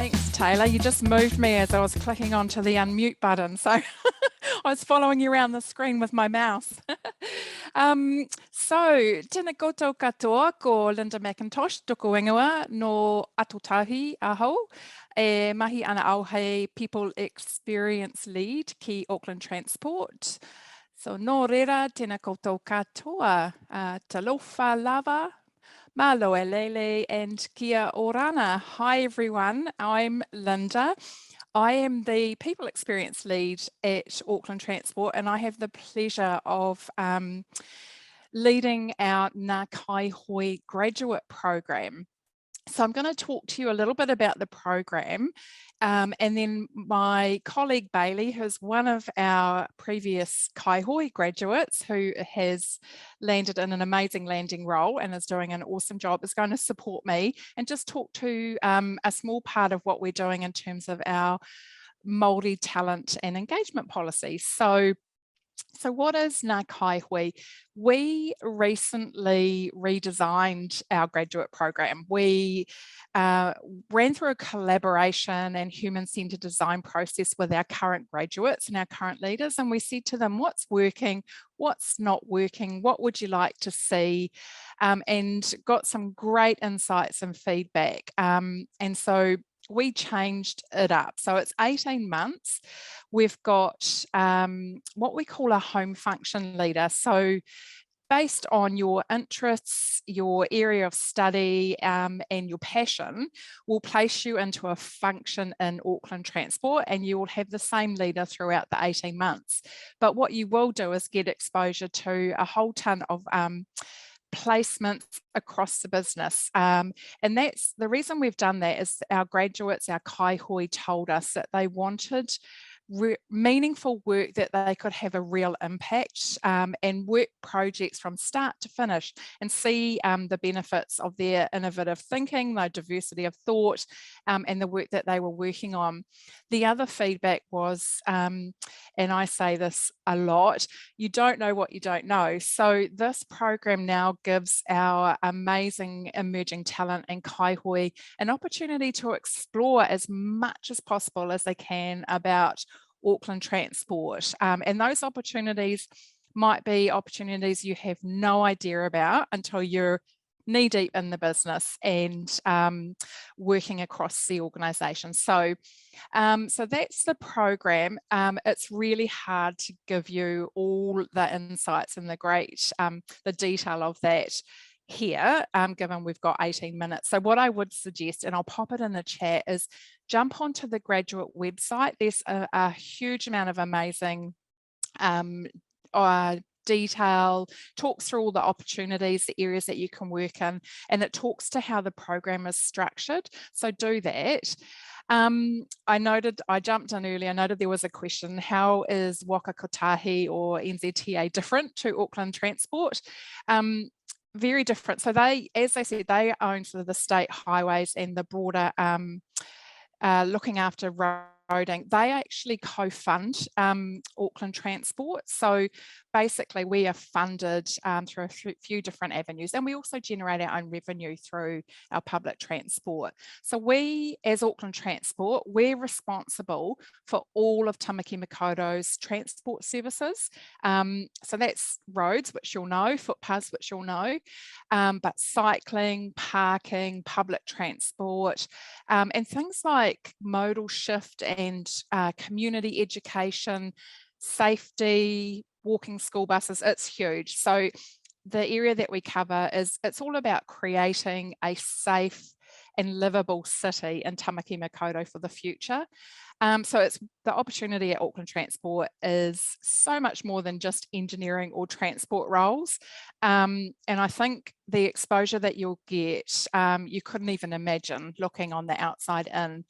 Thanks, Taylor. You just moved me as I was clicking onto the unmute button. So I was following you around the screen with my mouse. Tēnā koutou katoa ko Linda McIntosh, tuku ingoa no Atotahi aho. E mahi ana au hei People Experience Lead ki Auckland Transport. So nō reira, tēnā koutou katoa, talofa lava, malo e lele, and kia orana. Hi everyone, I'm Linda. I am the People Experience Lead at Auckland Transport, and I have the pleasure of leading our Ngā Kaihoi graduate program. So I'm going to talk to you a little bit about the program, and then my colleague Bailey, who's one of our previous Kaihoi graduates who has landed in an amazing landing role and is doing an awesome job, is going to support me and just talk to a small part of what we're doing in terms of our Māori talent and engagement policy. So what is Ngā Kaihoi? We recently redesigned our graduate program. We ran through a collaboration and human-centered design process with our current graduates and our current leaders, and we said to them, what's working, what's not working, what would you like to see, and got some great insights and feedback. And so we changed it up. So it's 18 months. We've got what we call a home function leader. So based on your interests, your area of study, and your passion, we'll place you into a function in Auckland Transport, and you will have the same leader throughout the 18 months. But what you will do is get exposure to a whole ton of placements across the business. And that's the reason we've done that is our graduates, our Kaihoi, told us that they wanted meaningful work that they could have a real impact, and work projects from start to finish and see the benefits of their innovative thinking, their diversity of thought, and the work that they were working on. The other feedback was, and I say this a lot, you don't know what you don't know. So this program now gives our amazing emerging talent and Kaihoi an opportunity to explore as much as possible as they can about Auckland Transport. And those opportunities might be opportunities you have no idea about until you're knee deep in the business and working across the organisation. So that's the program. It's really hard to give you all the insights and the detail of that here, given we've got 18 minutes. So what I would suggest, and I'll pop it in the chat, is jump onto the graduate website. There's a huge amount of amazing detail, talks through all the opportunities, the areas that you can work in, and it talks to how the program is structured. So do that. I jumped in earlier, I noted there was a question, how is Waka Kotahi or NZTA different to Auckland Transport? Very different. So they, as I said, they own sort of the state highways and the broader looking after roading. They actually co-fund Auckland Transport. So basically we are funded through a few different avenues, and we also generate our own revenue through our public transport. So we, as Auckland Transport, we're responsible for all of Tamaki Makaurau's transport services. So that's roads, which you'll know, footpaths, which you'll know, but cycling, parking, public transport, and things like modal shift and community education, safety, walking school buses. It's huge. So the area that we cover it's all about creating a safe and livable city in Tamaki Makaurau for the future. So it's the opportunity at Auckland Transport is so much more than just engineering or transport roles. And I think the exposure that you'll get, you couldn't even imagine looking on the outside in.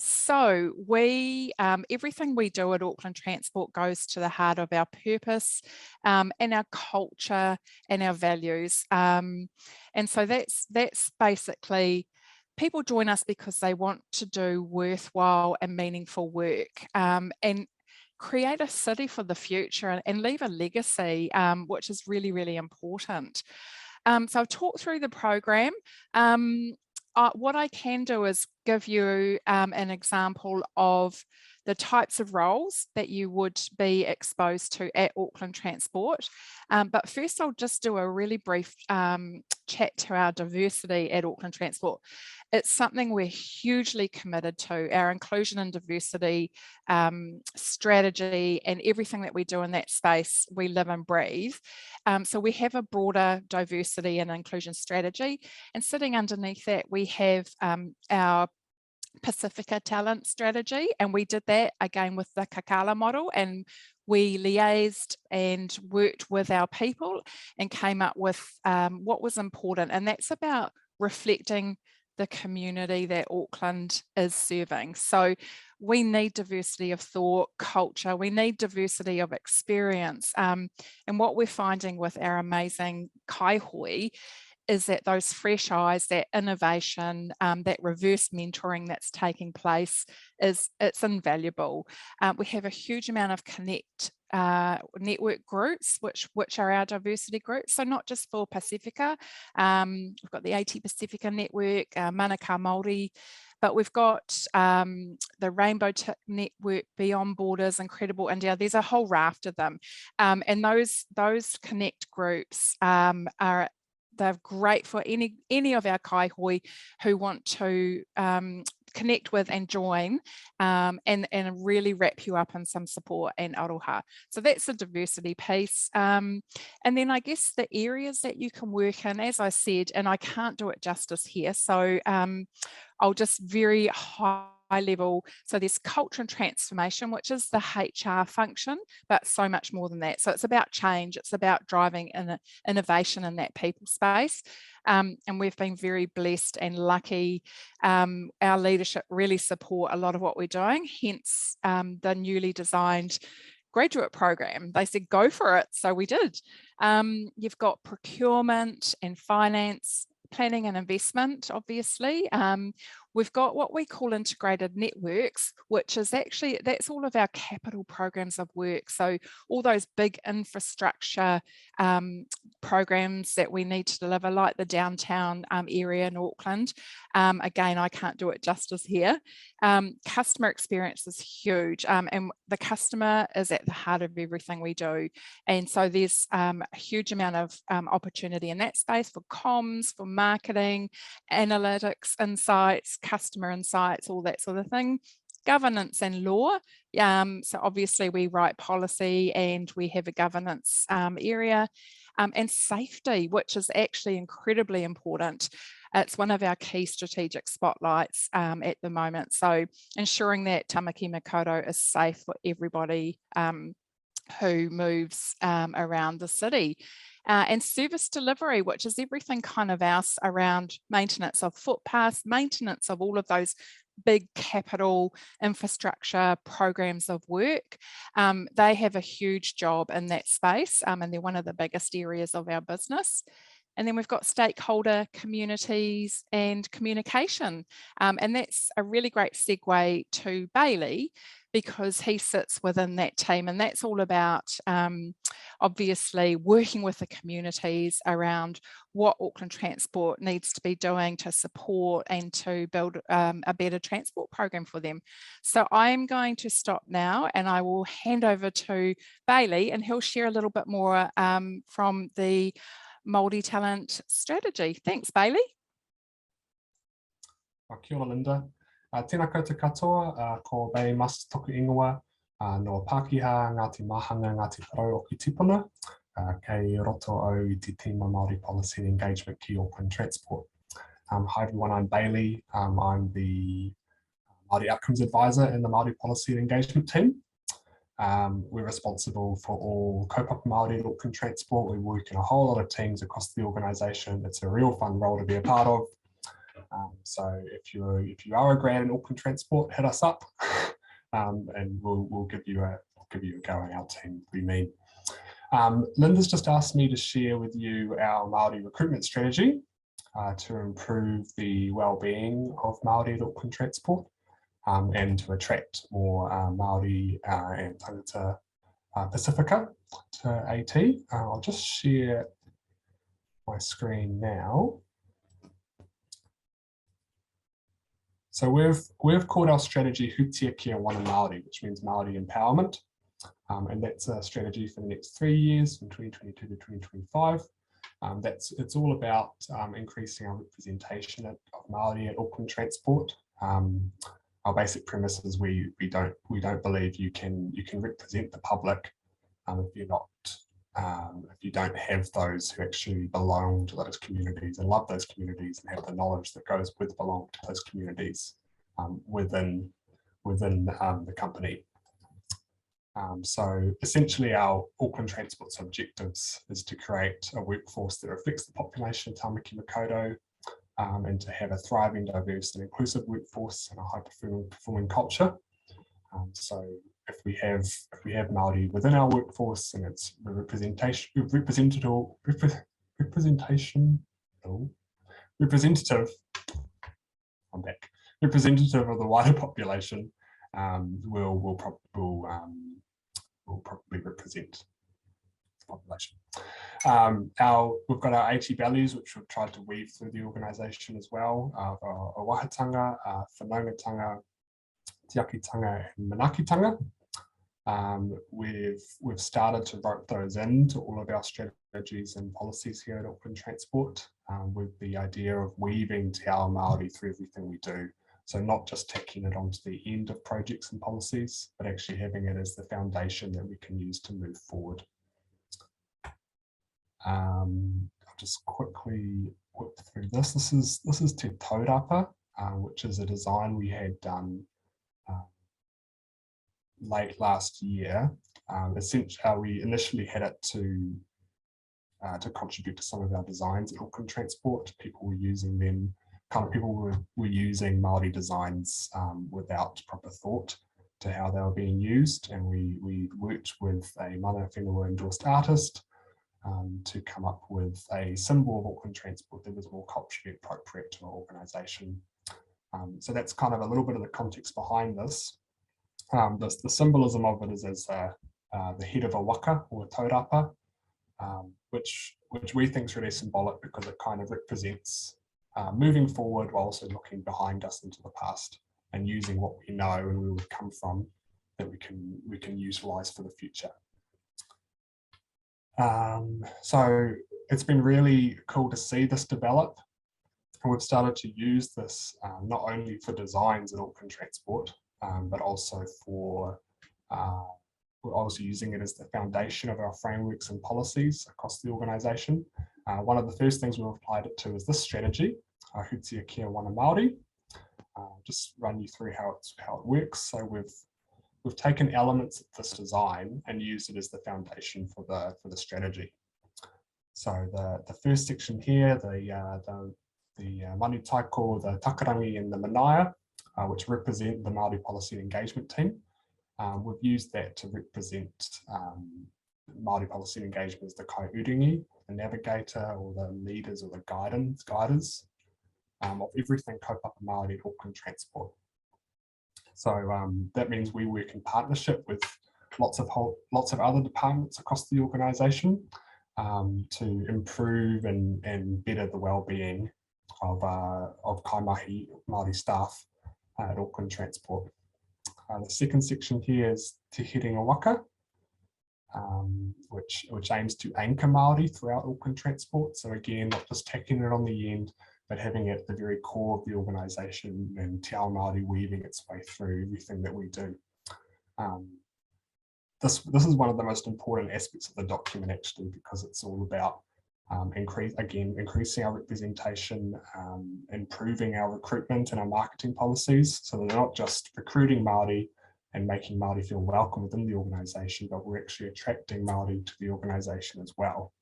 So we, everything we do at Auckland Transport goes to the heart of our purpose and our culture and our values. And so that's basically, people join us because they want to do worthwhile and meaningful work and create a city for the future and leave a legacy, which is really, really important. So I've talked through the program. what I can do is give you an example of the types of roles that you would be exposed to at Auckland Transport. But first, I'll just do a really brief chat to our diversity at Auckland Transport. It's something we're hugely committed to, our inclusion and diversity strategy, and everything that we do in that space, we live and breathe. So we have a broader diversity and inclusion strategy, and sitting underneath that, we have our Pasifika talent strategy, and we did that again with the Kakala model, and we liaised and worked with our people and came up with what was important, and that's about reflecting the community that Auckland is serving. So we need diversity of thought, culture, we need diversity of experience, and what we're finding with our amazing kaihoi is that those fresh eyes, that innovation, that reverse mentoring that's taking place, it's invaluable. We have a huge amount of network groups, which are our diversity groups. So not just for Pasifika, we've got the AT Pasifika network, Manukau Māori, but we've got the Rainbow Network, Beyond Borders, Incredible India. There's a whole raft of them, and those connect groups they're great for any of our kaihoi who want to connect with and join and really wrap you up in some support and aroha. So that's the diversity piece. And then I guess the areas that you can work in, as I said, and I can't do it justice here, so I'll just very high level. So there's culture and transformation, which is the HR function, but so much more than that. So it's about change, it's about driving innovation in that people space. And we've been very blessed and lucky. Our leadership really support a lot of what we're doing, hence the newly designed graduate program. They said, go for it. So we did. You've got procurement and finance, planning and investment, obviously. We've got what we call integrated networks, which is actually, that's all of our capital programs of work. So all those big infrastructure programs that we need to deliver, like the downtown area in Auckland. Again, I can't do it justice here. Customer experience is huge, and the customer is at the heart of everything we do. And so there's a huge amount of opportunity in that space for comms, for marketing, analytics, insights, customer insights, all that sort of thing. Governance and law. So obviously we write policy and we have a governance area, and safety, which is actually incredibly important. It's one of our key strategic spotlights at the moment. So ensuring that Tamaki Makaurau is safe for everybody who moves around the city. And service delivery, which is everything kind of else around maintenance of footpaths, maintenance of all of those big capital infrastructure programs of work. They have a huge job in that space, and they're one of the biggest areas of our business. And then we've got stakeholder communities and communication. And that's a really great segue to Bailey, because he sits within that team, and that's all about obviously working with the communities around what Auckland Transport needs to be doing to support and to build a better transport program for them. So I'm going to stop now and I will hand over to Bailey, and he'll share a little bit more from the Māori talent strategy. Thanks, Bailey. Kia ora, Linda. Tēnā koutou katoa, ko Bailey Mas toku ingoa, no Pākehā Ngāti Mahanga Ngāti Porou o ki Tupuna, kei roto au I te tīma Māori Policy and Engagement ki Auckland Transport. Hi everyone, I'm Bailey. I'm the Māori Outcomes Advisor in the Māori Policy and Engagement team. We're responsible for all kaupapa Māori at Auckland Transport. We work in a whole lot of teams across the organisation. It's a real fun role to be a part of. So if you are a grad in Auckland Transport, hit us up, and we'll give you a go in our team. We mean. Linda's just asked me to share with you our Māori recruitment strategy to improve the well-being of Māori at Auckland Transport. And to attract more Māori and tangata Pasifika to AT. I'll just share my screen now. So we've called our strategy Hutia Kia Wana Māori, which means Māori empowerment. And that's a strategy for the next 3 years, from 2022 to 2025. It's all about increasing our representation of Māori at Auckland Transport. Our basic premise is we don't believe you can represent the public if you don't have those who actually belong to those communities and love those communities and have the knowledge that goes with belong to those communities within the company. So essentially our Auckland Transport's objectives is to create a workforce that reflects the population of Tamaki Makaurau, and to have a thriving, diverse and inclusive workforce and a high performing culture. So if we have Māori within our workforce and it's representative of the wider population, will probably represent the population. We've got our 80 values, which we've tried to weave through the organisation as well. Our wahatanga, whanaungatanga, tiakitanga and manakitanga. We've started to rope those into all of our strategies and policies here at Auckland Transport, with the idea of weaving Te Ao Māori through everything we do. So not just tacking it onto the end of projects and policies, but actually having it as the foundation that we can use to move forward. I'll just quickly whip through this. This is Te Taurapa, which is a design we had done late last year. Essentially, we initially had it to contribute to some of our designs at Auckland Transport. People were using them. People were using Māori designs without proper thought to how they were being used, and we worked with a mana whenua endorsed artist to come up with a symbol of Auckland Transport that was more culturally appropriate to our organisation. So that's kind of a little bit of the context behind this. The symbolism of it is as the head of a waka or a taurapa, which we think is really symbolic because it kind of represents moving forward while also looking behind us into the past and using what we know and where we've come from that we can utilise for the future. So it's been really cool to see this develop. And we've started to use this not only for designs at Auckland Transport, but also we're also using it as the foundation of our frameworks and policies across the organisation. One of the first things we've applied it to is this strategy, Hutia Kia Wana Māori. Just run you through how it works. So we've taken elements of this design and used it as the foundation for the strategy. So the first section here, the manu taiko, the takarangi and the manaia, which represent the Māori policy and engagement team. We've used that to represent Māori policy and engagement as the kaiuringi, the navigator or the leaders or the guiders of everything kaupapa Māori at Auckland Transport. So that means we work in partnership with lots of other departments across the organisation to improve and better the well-being of kaimahi Māori staff at Auckland Transport. The second section here is Te Herenga Waka, which aims to anchor Māori throughout Auckland Transport. So again, not just tacking it on the end, but having it at the very core of the organisation and Te Ao Māori weaving its way through everything that we do. This is one of the most important aspects of the document actually, because it's all about increasing our representation, improving our recruitment and our marketing policies, so they're not just recruiting Māori and making Māori feel welcome within the organisation, but we're actually attracting Māori to the organisation as well.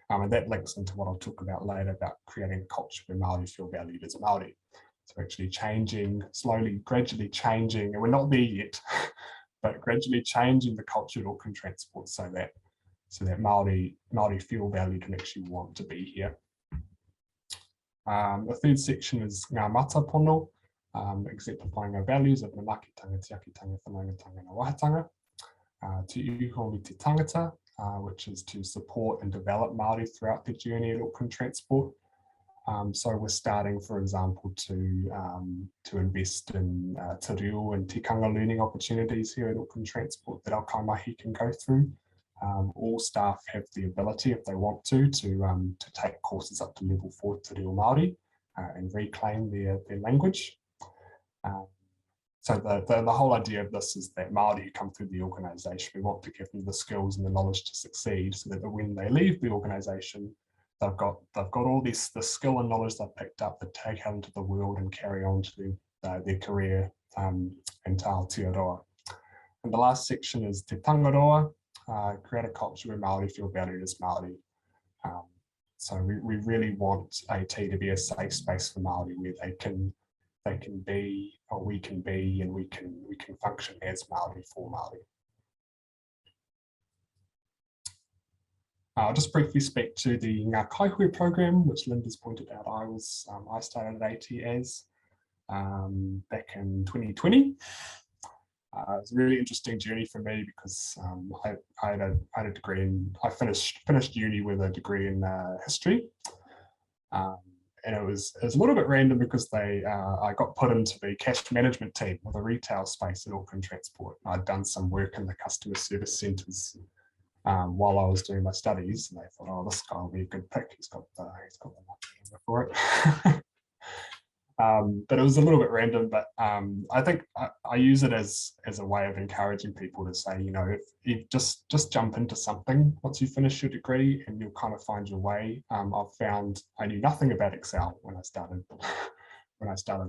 And that links into what I'll talk about later about creating a culture where Māori feel valued as Māori. So actually slowly, gradually changing, and we're not there yet, but gradually changing the culture at Auckland Transport so that Māori feel valued and actually want to be here. The third section is ngā matapono, exemplifying our values of manakitanga, tiakitanga, whanaungatanga and wahatanga. Te uho me te tangata, which is to support and develop Māori throughout their journey at Auckland Transport. So we're starting, for example, to invest in te reo and tikanga learning opportunities here at Auckland Transport that our kaimahi can go through. All staff have the ability, if they want to take courses up to level 4 te reo Māori and reclaim their language. So the whole idea of this is that Māori who come through the organisation, we want to give them the skills and the knowledge to succeed, so that when they leave the organisation, they've got all the skill and knowledge they've picked up to take out into the world and carry on to their career in Aotearoa. And the last section is Te Tangaroa, create a culture where Māori feel valued as Māori. So we really want AT to be a safe space for Māori where they can be, or we can be, and we can function as Māori for Māori. I'll just briefly speak to the Ngā Kaihui program, which Linda's pointed out I started at AT as back in 2020. It was a really interesting journey for me because I had a degree in, I finished uni with a degree in history. And it was a little bit random because I got put into the cash management team of the retail space at Auckland Transport. I'd done some work in the customer service centres while I was doing my studies, and they thought, oh, this guy will be a good pick. He's got the money for it. But it was a little bit random, but I think I use it as a way of encouraging people to say, you know, if you just jump into something once you finish your degree and you'll kind of find your way. I've found I knew nothing about Excel when I started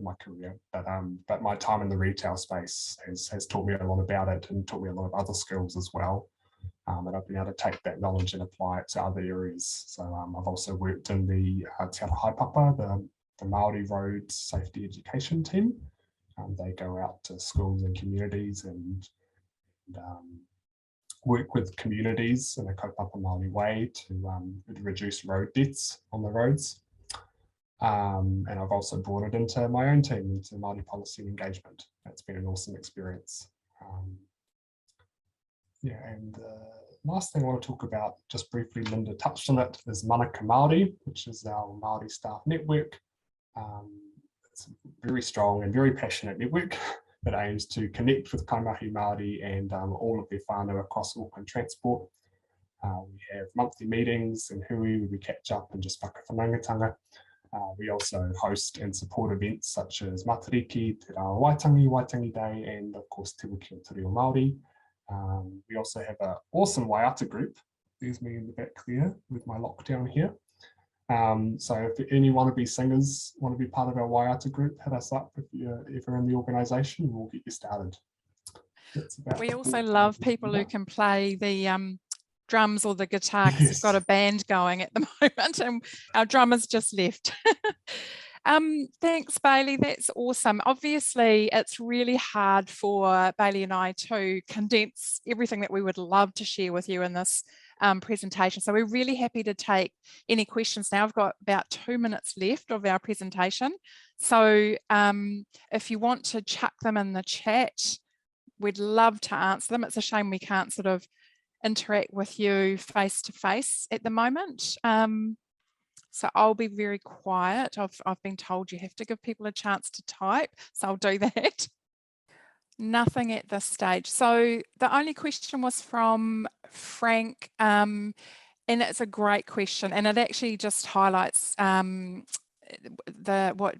my career, but my time in the retail space has taught me a lot about it and taught me a lot of other skills as well. And I've been able to take that knowledge and apply it to other areas. So I've also worked in the Te Ara Haipapa, the Māori Road Safety Education team. They go out to schools and communities and work with communities in a kaupapa Māori way to reduce road deaths on the roads. And I've also brought it into my own team, into Māori policy and engagement. It's been an awesome experience. Yeah, and last thing I want to talk about, just briefly, Linda touched on it, is Manaka Māori, which is our Māori staff network. It's a very strong and very passionate network that aims to connect with kaimahi Māori and all of their whānau across Auckland Transport. We have monthly meetings in hui where we catch up and just whakawhanaungatanga. We also host and support events such as Matariki, Te Rā Waitangi Day, and of course Te Wiki o Te Reo Māori. We also have an awesome waiata group. There's me in the back there with my lockdown here. So if any wannabe singers want to be part of our waiata group, hit us up if you're ever in the organisation, we'll get you started. We also love people who can play the drums or the guitar, because we've got a band going at the moment and our drummer's just left. Thanks, Bailey. That's awesome. Obviously, it's really hard for Bailey and I to condense everything that we would love to share with you in this presentation. So we're really happy to take any questions now. I've got about 2 minutes left of our presentation. So if you want to chuck them in the chat, we'd love to answer them. It's a shame we can't sort of interact with you face to face at the moment. So I'll be very quiet. I've been told you have to give people a chance to type, so I'll do that. Nothing at this stage. So the only question was from Frank, and it's a great question, and it actually just highlights what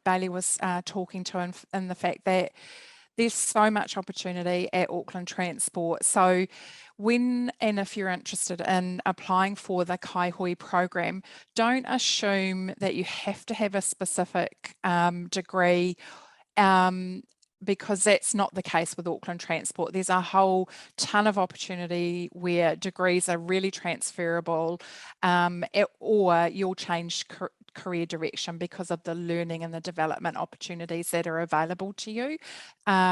Bailey was talking to in the fact that there's so much opportunity at Auckland Transport. So when and if you're interested in applying for the Kaihui program, don't assume that you have to have a specific degree, because that's not the case with Auckland Transport. There's a whole ton of opportunity where degrees are really transferable, or you'll change career direction because of the learning and the development opportunities that are available to you.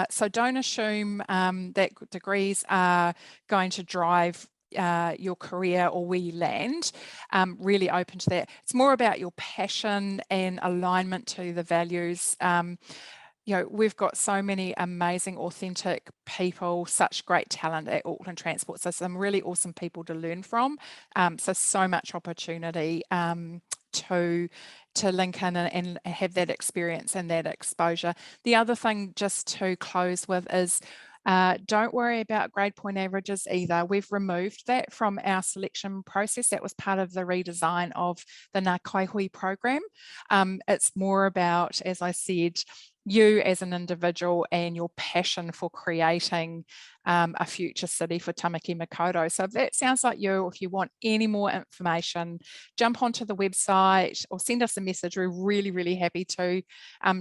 So don't assume that degrees are going to drive your career or where you land. Really open to that. It's more about your passion and alignment to the values. You know, we've got so many amazing, authentic people, such great talent at Auckland Transport. So some really awesome people to learn from. So much opportunity to link in and have that experience and that exposure. The other thing just to close with is don't worry about grade point averages either. We've removed that from our selection process. That was part of the redesign of the Ngā Kaihui program. It's more about, as I said, you as an individual and your passion for creating a future city for Tamaki Makaurau. So if that sounds like you, or if you want any more information, jump onto the website or send us a message. We're really, really happy to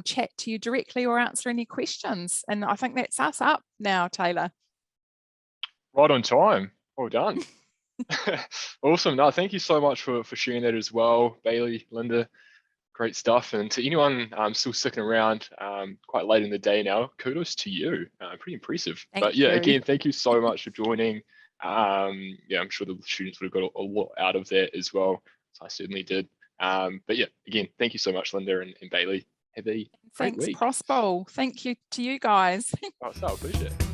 chat to you directly or answer any questions. And I think that's us up now, Taylor. Right on time. Well done. Awesome. No, thank you so much for sharing that as well, Bailey, Linda. Great stuff. And to anyone still sticking around quite late in the day now, kudos to you. Pretty impressive. Thank you. Again, thank you so much for joining. I'm sure the students would have got a lot out of that as well. So I certainly did. Again, thank you so much, Linda and Bailey. Have a great week. Thanks, Prospo. Thank you to you guys. Oh, so I appreciate it.